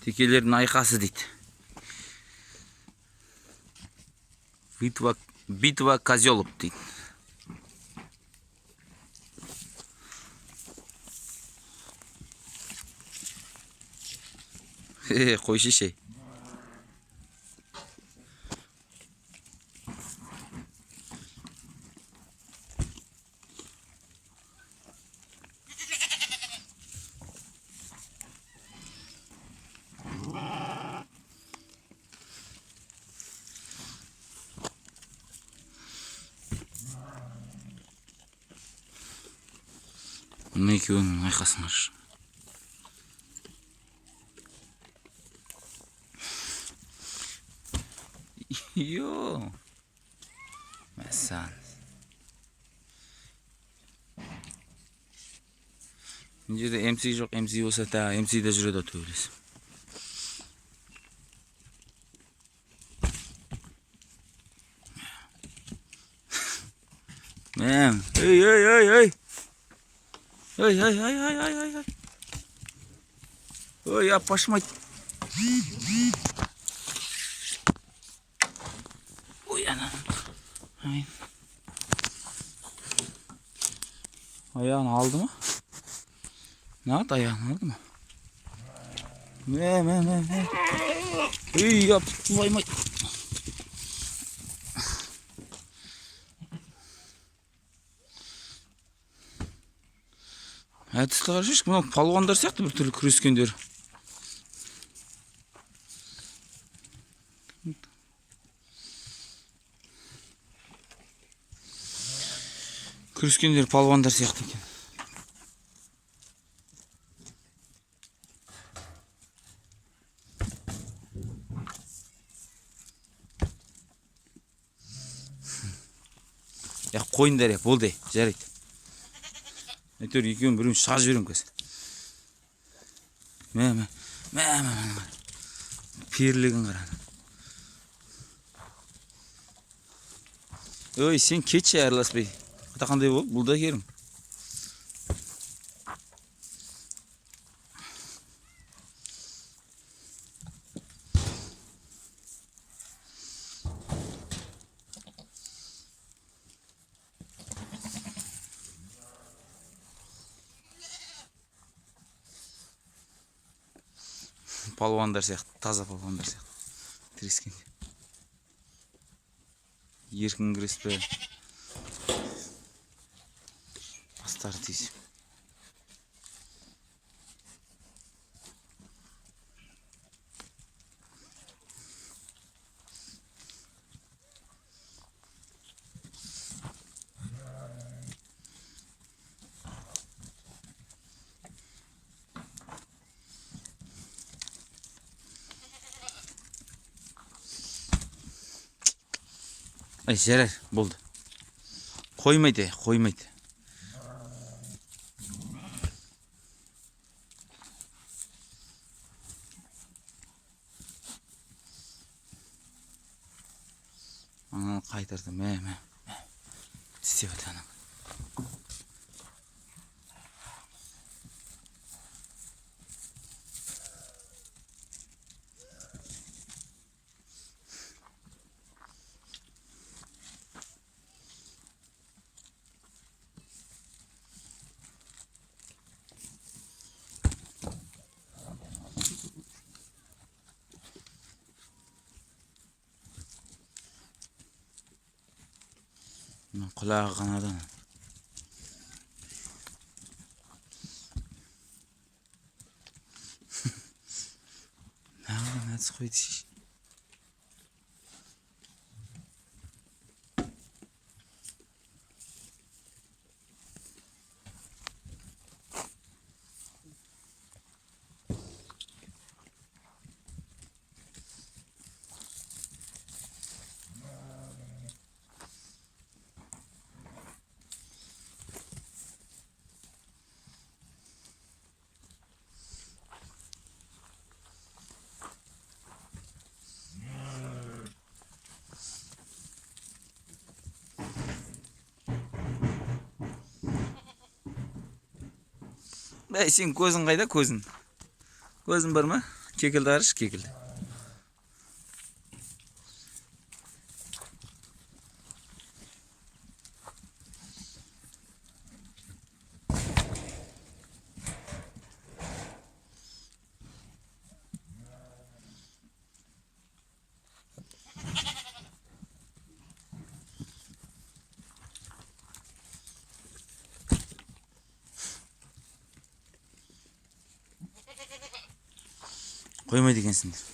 Tekelerin ayqası дейді. Битва козелов дейді. Қой шешей. Мына екеуінің айқасын қарашы. Йо. Мәсан. Мына жерде MC жоқ, MC болса та MC де жүреді төбелесіп. Мәм, ой. Ой. Ой, апашмайды. Ой, ана. Аяғын алды ма? Нағыт аяғын алды ма? Мәм. Ой, апмаймайды. Әдісті қарашыш, мынау палуандар сияқты бір түрлі күрескендер. Күрескендер палуандар сияқты екен. Қойындар болды, жарайды. Әйтеуір екеуін біреуін шығарып жіберем қазір. Мә. Перілігін қара. Ой, сен кетші араласпай. Қандай болып, бұл да керім. Палуандар сияқты, таза палуандар сияқты. Тірескенде. Еркін кіреспе. Бастары тиісіп. Ай, жарар, болды. Қоймайды. Ананы қайтарды. Мә. Тістеп атаны. Құлағы қанадан. Нағылан әдіс қойды шеш. Сен көзің қайда, көзің? Көзің бар ма? Kekildi Arış, kekildi. Koymaydı ekensindir.